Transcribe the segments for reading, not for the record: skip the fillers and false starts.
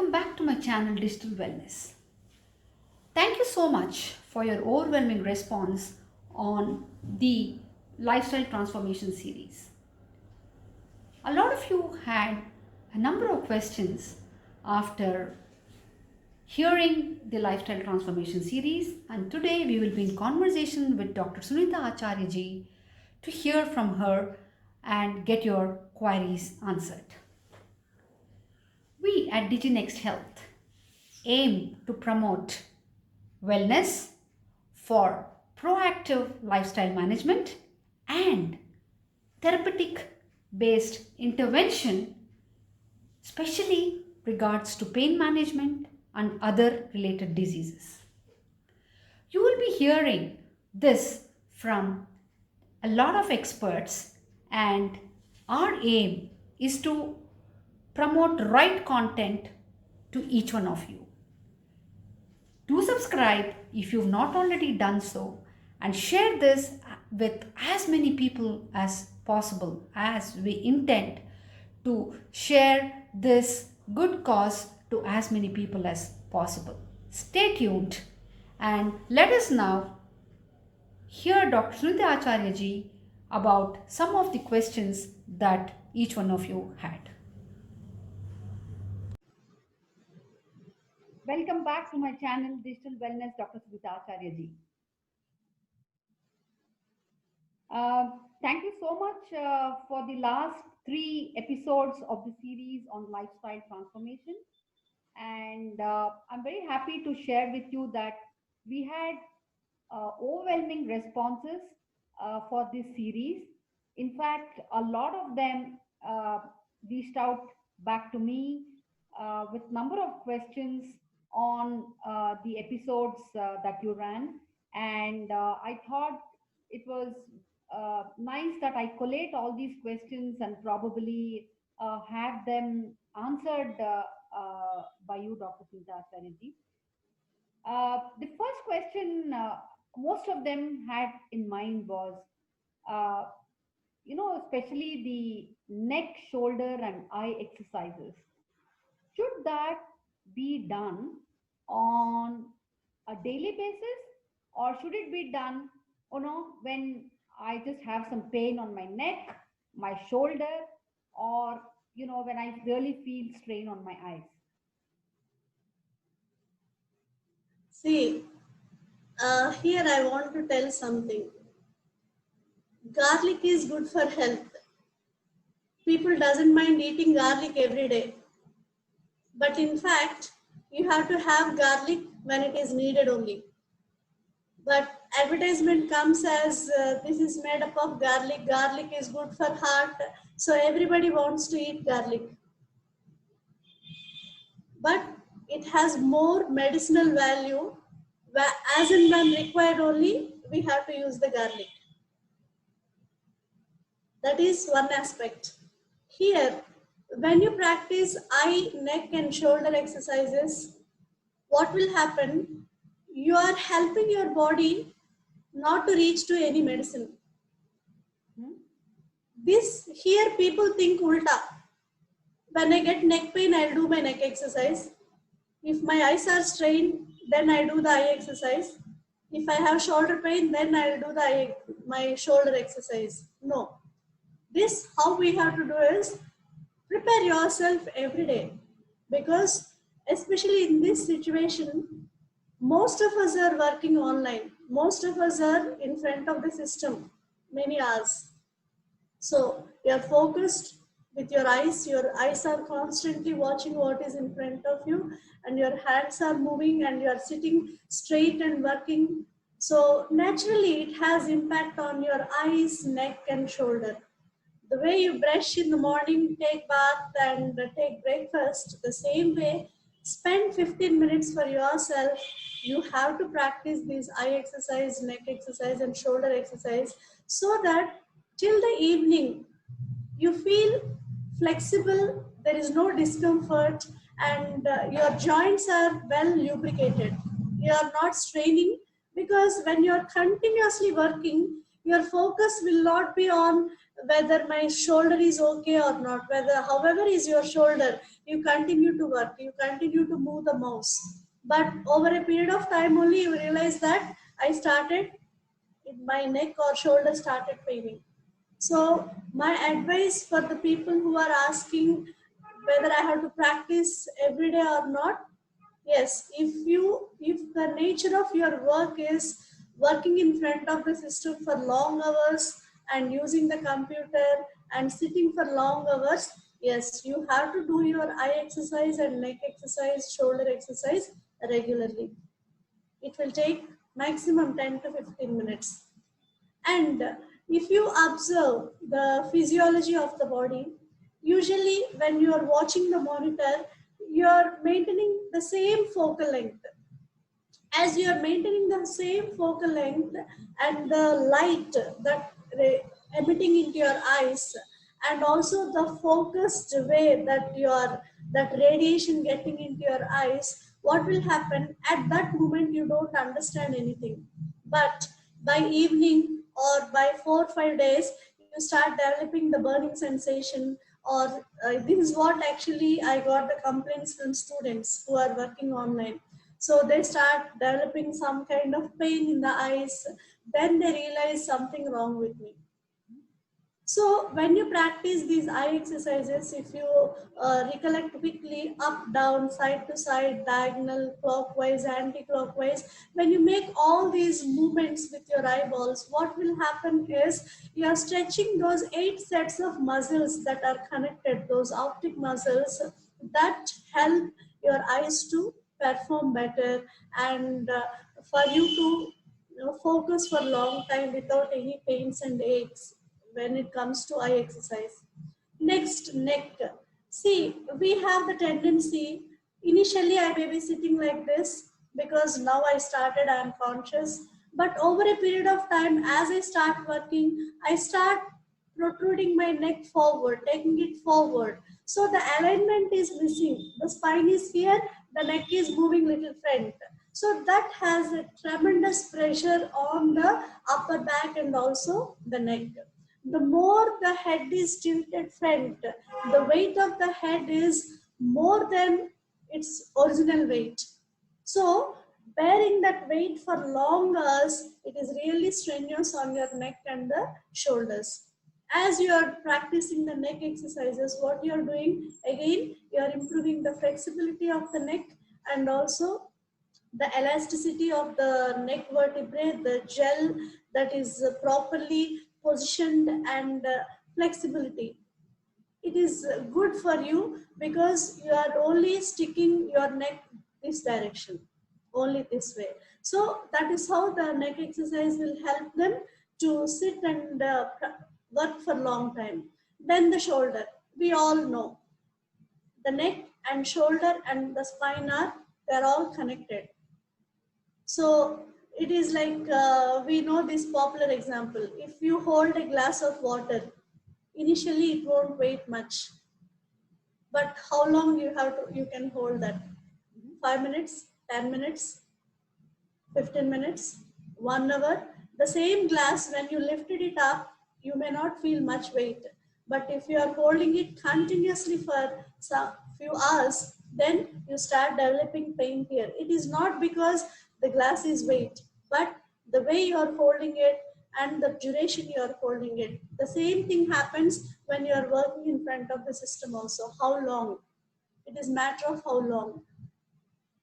Welcome back to my channel Digital Wellness. Thank you so much for your overwhelming response on the lifestyle transformation series. A lot of you had a number of questions after hearing the lifestyle transformation series, and today we will be in conversation with Dr. Sunita Acharya ji to hear from her and get your queries answered. We at DigiNext Health aim to promote wellness for proactive lifestyle management and therapeutic based intervention, especially regards to pain management and other related diseases. You will be hearing this from a lot of experts, and our aim is to promote right content to each one of you. Do subscribe if you've not already done so, and share this with as many people as possible, as we intend to share this good cause to as many people as possible. Stay tuned and let us now hear Dr. Sunita Acharya ji about some of the questions that each one of you had. Welcome back to my channel Digital Wellness, Dr. Sunita Acharya ji. Thank you so much for the last 3 episodes of the series on lifestyle transformation. And I'm very happy to share with you that we had overwhelming responses for this series. In fact, a lot of them reached out back to me with number of questions on the episodes that you ran, and I thought it was nice that I collate all these questions and probably have them answered by you, Dr. Sunita Acharya ji. The first question most of them had in mind was, uh, especially the neck, shoulder, and eye exercises. Should that be done on a daily basis, or should it be done, when I just have some pain on my neck, my shoulder, or when I really feel strain on my eyes? See, here I want to tell something. Garlic is good for health. People doesn't mind eating garlic every day. But in fact, you have to have garlic when it is needed only. But advertisement comes as this is made up of garlic. Garlic is good for heart. So everybody wants to eat garlic. But it has more medicinal value. As and when required only, we have to use the garlic. That is one aspect. Here, when you practice eye, neck, and shoulder exercises, what will happen? You are helping your body not to reach to any medicine. This here people think ulta. When I get neck pain, I'll do my neck exercise. If my eyes are strained, then I do the eye exercise. If I have shoulder pain, then I'll do my shoulder exercise. No. This, how we have to do is prepare yourself every day, because especially in this situation, most of us are working online. Most of us are in front of the system many hours. So you're focused with your eyes are constantly watching what is in front of you, and your hands are moving and you're sitting straight and working. So naturally it has impact on your eyes, neck, and shoulder. The way you brush in the morning, take bath and take breakfast, the same way, spend 15 minutes for yourself. You have to practice these eye exercise, neck exercise, and shoulder exercise, so that till the evening you feel flexible, there is no discomfort, and your joints are well lubricated. You are not straining, because when you are continuously working, Your focus will not be on whether my shoulder is okay or not, whether however is your shoulder, you continue to work, you continue to move the mouse. But over a period of time only you realize that I started, my neck or shoulder started paining. So my advice for the people who are asking whether I have to practice every day or not, yes, if the nature of your work is working in front of the system for long hours and using the computer and sitting for long hours, yes, you have to do your eye exercise and neck exercise, shoulder exercise regularly. It will take maximum 10 to 15 minutes. And if you observe the physiology of the body, usually when you are watching the monitor, you are maintaining the same focal length. As you are maintaining the same focal length and the light that emitting into your eyes, and also the focused way that your that radiation getting into your eyes, what will happen at that moment? You don't understand anything, but by evening or by 4 or 5 days you start developing the burning sensation. Or this is what actually I got the complaints from students who are working online. So they start developing some kind of pain in the eyes. Then they realize something wrong with me. So when you practice these eye exercises, if you recollect quickly, up, down, side to side, diagonal, clockwise, anti-clockwise, when you make all these movements with your eyeballs, what will happen is you are stretching those 8 sets of muscles that are connected, those optic muscles that help your eyes to perform better, and for you to focus for long time without any pains and aches when it comes to eye exercise. Next, neck. See, we have the tendency, initially I may be sitting like this because now I started, I am conscious. But over a period of time, as I start working, I start protruding my neck forward, taking it forward. So the alignment is missing. The spine is here, the neck is moving little front. So that has a tremendous pressure on the upper back and also the neck. The more the head is tilted front, the weight of the head is more than its original weight. So bearing that weight for long hours, it is really strenuous on your neck and the shoulders. As you are practicing the neck exercises, what you are doing, again, you are improving the flexibility of the neck and also the elasticity of the neck vertebrae, the gel that is properly positioned, and flexibility. It is good for you because you are only sticking your neck this direction, only this way. So that is how the neck exercise will help them to sit and work for long time. Then the shoulder. We all know the neck and shoulder and the spine are, they're all connected. So it is like we know this popular example. If you hold a glass of water, initially it won't weigh much, but how long you can hold that? 5 minutes, 10 minutes, 15 minutes, 1 hour. The same glass, when you lifted it up, you may not feel much weight. But if you are holding it continuously for some few hours, then you start developing pain here. It is not because the glass is weight, but the way you are holding it and the duration you are holding it. The same thing happens when you are working in front of the system also. How long? It is matter of how long.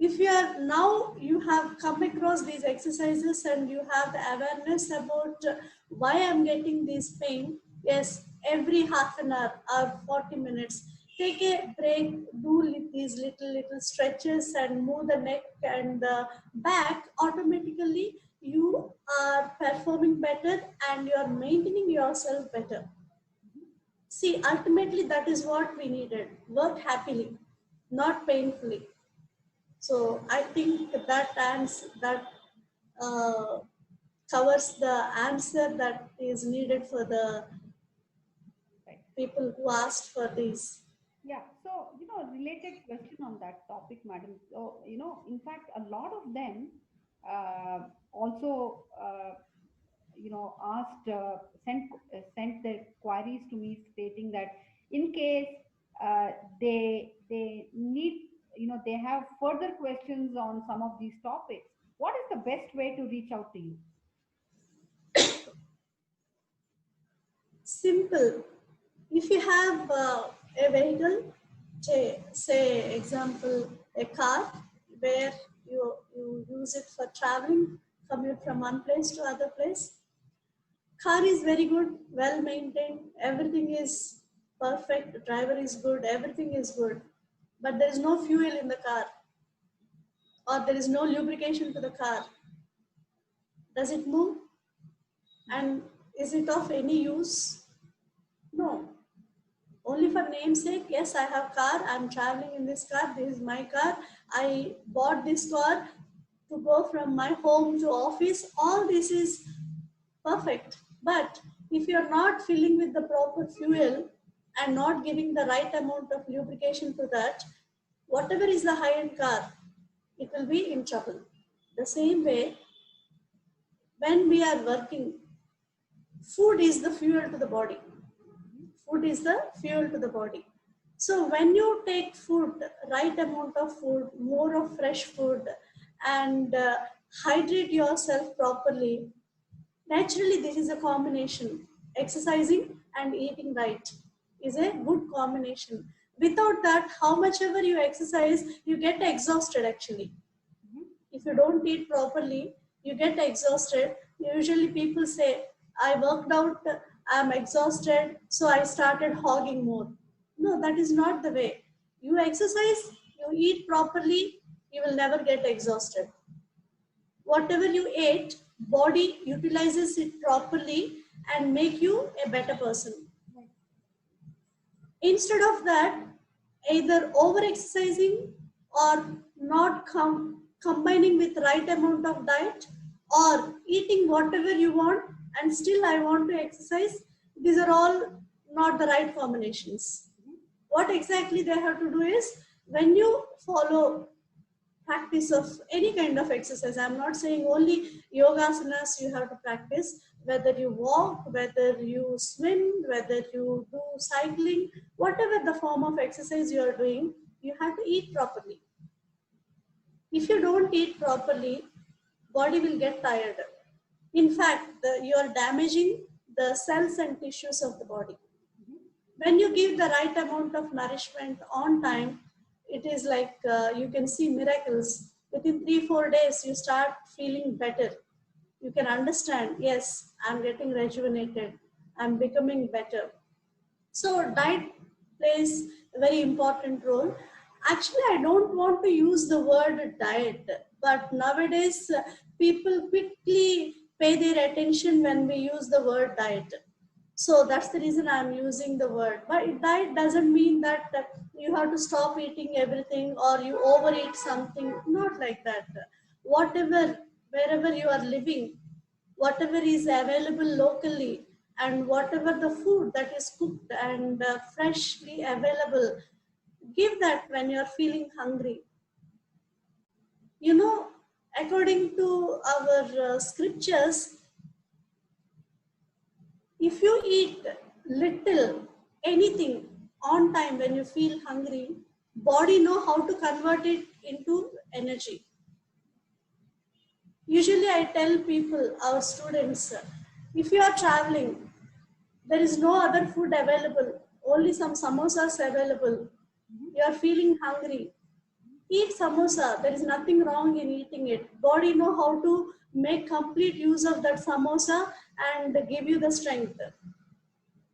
If you are now, you have come across these exercises and you have the awareness about why I'm getting this pain, yes, every half an hour or 40 minutes, take a break, do these little stretches and move the neck and the back. Automatically you are performing better and you are maintaining yourself better. See, ultimately that is what we needed. Work happily, not painfully. So I think that uh, covers the answer that is needed for the Right. people who asked for these. Yeah. So, related question on that topic, madam. So, in fact, a lot of them also, asked sent their queries to me stating that in case they need, they have further questions on some of these topics, what is the best way to reach out to you? Simple. If you have a vehicle, say example, a car, where you use it for traveling, commute from one place to other place. Car is very good, well maintained, everything is perfect, driver is good, everything is good. But there is no fuel in the car, or there is no lubrication to the car. Does it move? And is it of any use? No. Only for namesake. Yes, I have car, I'm traveling in this car, this is my car, I bought this car to go from my home to office. All this is perfect. But if you're not filling with the proper fuel and not giving the right amount of lubrication to that, whatever is the high-end car, it will be in trouble. The same way, when we are working, food is the fuel to the body. Food is the fuel to the body. So when you take food, right amount of food, more of fresh food, and hydrate yourself properly, naturally this is a combination. Exercising and eating right is a good combination. Without that, how much ever you exercise, you get exhausted actually. If you don't eat properly, you get exhausted. Usually people say, I worked out, I'm exhausted, so I started hogging more. No, that is not the way. You exercise, you eat properly, you will never get exhausted. Whatever you ate, body utilizes it properly and make you a better person. Instead of that, either over exercising or not combining with right amount of diet, or eating whatever you want and still I want to exercise, these are all not the right combinations. What exactly they have to do is, when you follow practice of any kind of exercise, I'm not saying only yogasanas you have to practice, whether you walk, whether you swim, whether you do cycling, whatever the form of exercise you are doing, you have to eat properly. If you don't eat properly, body will get tired. In fact, you are damaging the cells and tissues of the body. When you give the right amount of nourishment on time, it is like you can see miracles. Within 3-4 days, you start feeling better. You can understand, yes, I'm getting rejuvenated, I'm becoming better. So diet plays a very important role. Actually, I don't want to use the word diet, but nowadays people quickly pay their attention when we use the word diet. So that's the reason I'm using the word. But diet doesn't mean that you have to stop eating everything or you overeat something. Not like that. Whatever, wherever you are living, whatever is available locally, and whatever the food that is cooked and freshly available, give that when you're feeling hungry. You know, according to our scriptures, if you eat little, anything on time when you feel hungry, body know how to convert it into energy. Usually I tell people, our students, if you are traveling, there is no other food available, only some samosas available. You are feeling hungry, eat samosa. There is nothing wrong in eating it. Body know how to make complete use of that samosa and give you the strength.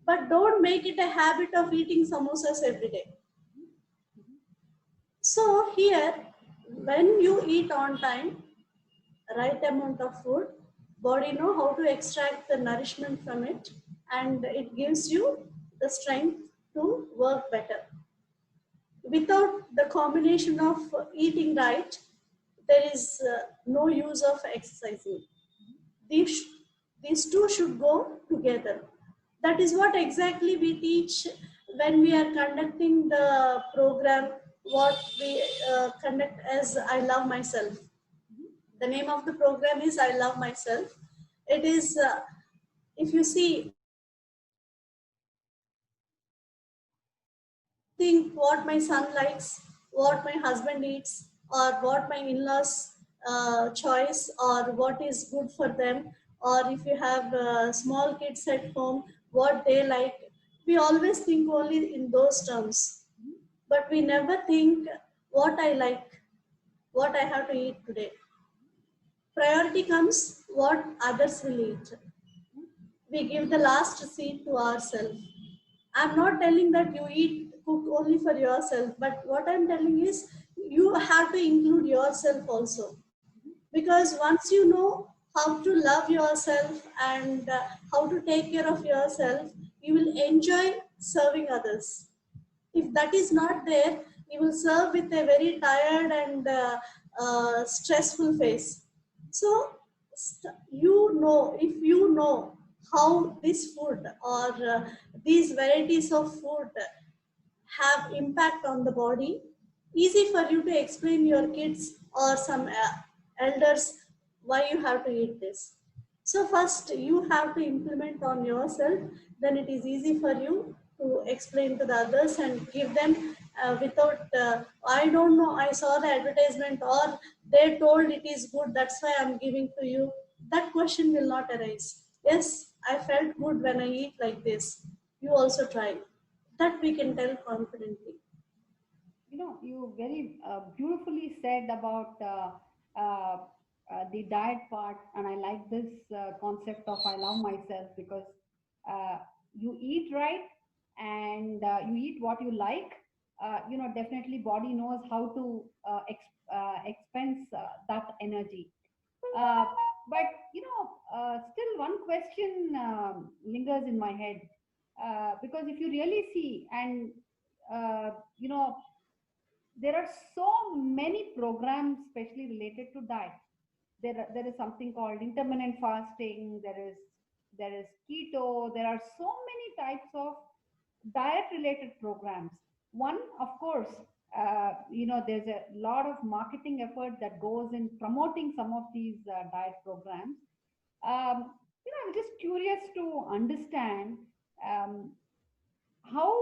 But don't make it a habit of eating samosas every day. So here, when you eat on time, right amount of food, body know how to extract the nourishment from it, and it gives you the strength to work better. Without the combination of eating right, there is no use of exercising. These, these two should go together. That is what exactly we teach when we are conducting the program, what we conduct as I Love Myself. The name of the program is I Love Myself. It is, if you see, think what my son likes, what my husband eats, or what my in-laws choice, or what is good for them, or if you have small kids at home, what they like. We always think only in those terms, but we never think what I like, what I have to eat today. Priority comes what others will eat. We give the last seat to ourselves. I'm not telling that you eat cook only for yourself, but what I'm telling is you have to include yourself also. Because once you know how to love yourself and how to take care of yourself, you will enjoy serving others. If that is not there, you will serve with a very tired and stressful face. So, if you know how this food or these varieties of food have impact on the body, easy for you to explain your kids or some elders why you have to eat this. So first you have to implement on yourself, then it is easy for you to explain to the others and give them without, I don't know, I saw the advertisement or they told it is good, that's why I'm giving to you. That question will not arise. Yes, I felt good when I eat like this. You also try. That we can tell confidently. You very beautifully said about uh, the diet part, and I like this concept of I love myself, because uh, you eat right, and you eat what you like. Definitely body knows how to expense that energy. Uh, but still one question lingers in my head, because if you really see, and uh, you know there are so many programs especially related to diet. There is something called intermittent fasting, there is keto, there are so many types of diet related programs. One, of course, there's a lot of marketing effort that goes in promoting some of these diet programs. I'm just curious to understand um, how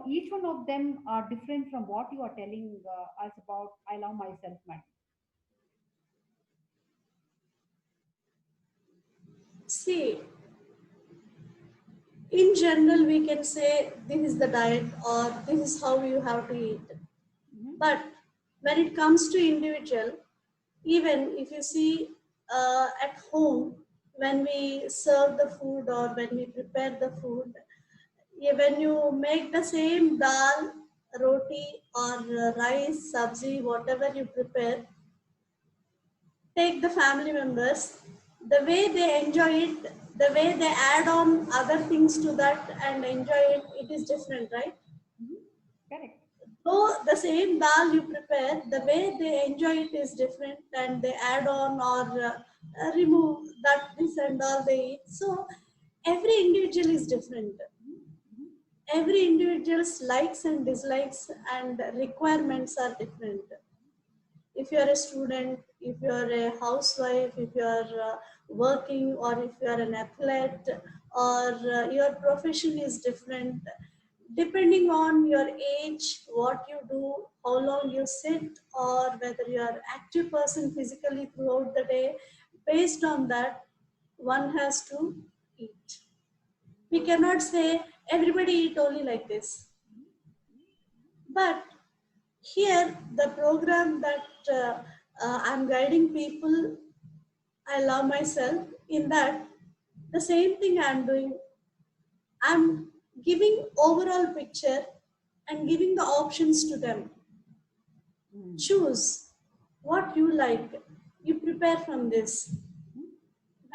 each one of them are different from what you are telling us about I love myself, man. See, in general, we can say this is the diet or this is how you have to eat. Hmm. But when it comes to individual, even if you see at home, when we serve the food or when we prepare the food, when you make the same dal, roti or rice, sabzi, whatever you prepare, take the family members, the way they enjoy it, the way they add on other things to that and enjoy it, it is different, right? Hmm. Correct. So the same dal you prepare, the way they enjoy it is different, and they add on or remove that this and all they eat. So every individual is different. Hmm. Every individual's likes and dislikes and requirements are different. If you are a student, if you are a housewife, if you are working, or if you are an athlete, or your profession is different, depending on your age, what you do, how long you sit, or whether you are active person physically throughout the day, based on that, one has to eat. We cannot say everybody eat only like this. But here, the program that I'm guiding people, I love myself, in that the same thing I'm doing. I'm giving overall picture and giving the options to them. Hmm. Choose what you like. You prepare from this. Hmm.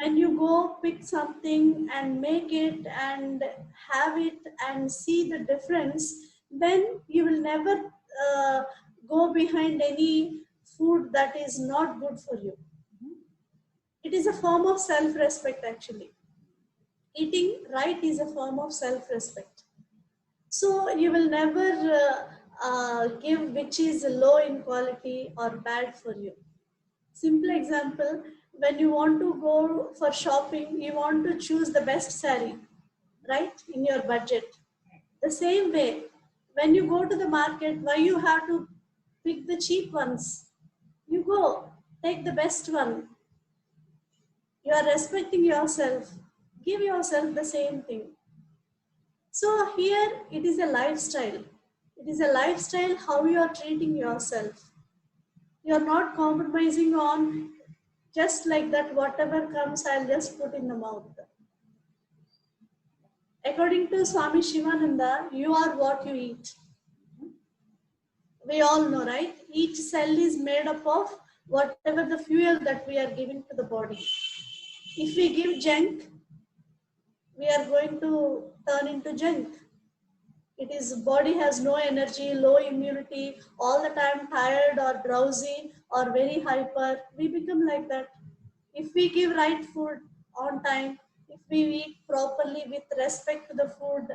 When you go pick something and make it and have it and see the difference, then you will never go behind any food that is not good for you. Hmm. It is a form of self respect, actually. Eating right is a form of self respect. So you will never give which is low in quality or bad for you. Simple example, When you want to go for shopping, you want to choose the best saree, right, in your budget. The same way, when you go to the market, why you have to pick the cheap ones? You go, take the best one. You are respecting yourself. Give yourself the same thing. So here it is a lifestyle. It is a lifestyle how you are treating yourself. You are not compromising on just like that, whatever comes, I'll just put in the mouth. According to Swami Shivananda, you are what you eat. We all know, right? Each cell is made up of whatever the fuel that we are giving to the body. If we give junk, we are going to turn into junk. It is body has no energy, low immunity, all the time tired or drowsy or very hyper. We become like that. If we give right food on time, if we eat properly with respect to the food,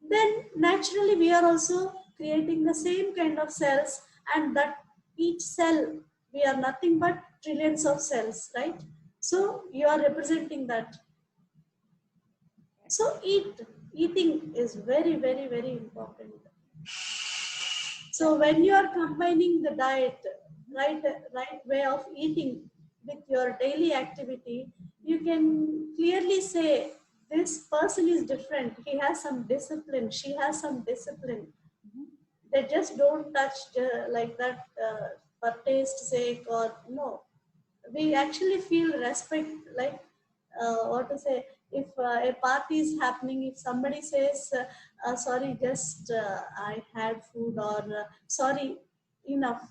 then naturally we are also creating the same kind of cells, and that each cell, we are nothing but trillions of cells, right? So you are representing that. So eating is very, very, very important. So when you are combining the diet, right way of eating with your daily activity, you can clearly say this person is different. He has some discipline. She has some discipline. They just don't touch like that for taste sake or no. We actually feel respect, like what to say, if a party is happening, if somebody says sorry, just I had food, or sorry, enough,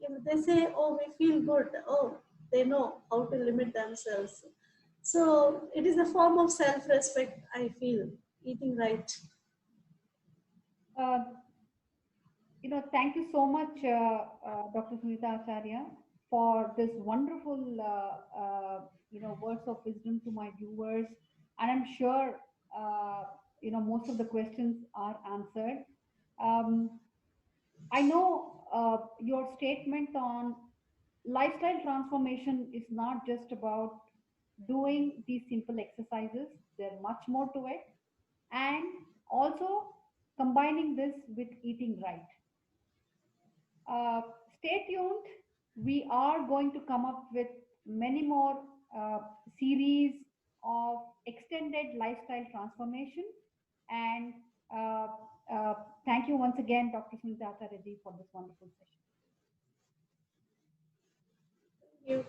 if they say, oh, we feel good, oh, they know how to limit themselves. So it is a form of self-respect, I feel, eating right. Uh, thank you so much, Dr. Sunita Acharya, for this wonderful, words of wisdom to my viewers. And I'm sure, most of the questions are answered. Um, I know your statement on lifestyle transformation is not just about doing these simple exercises, there's much more to it. And also combining this with eating right. Uh, Stay tuned. We are going to come up with many more uh, series of extended lifestyle transformation. And uh, uh, thank you once again, Dr. Smita Reddy, for this wonderful session. You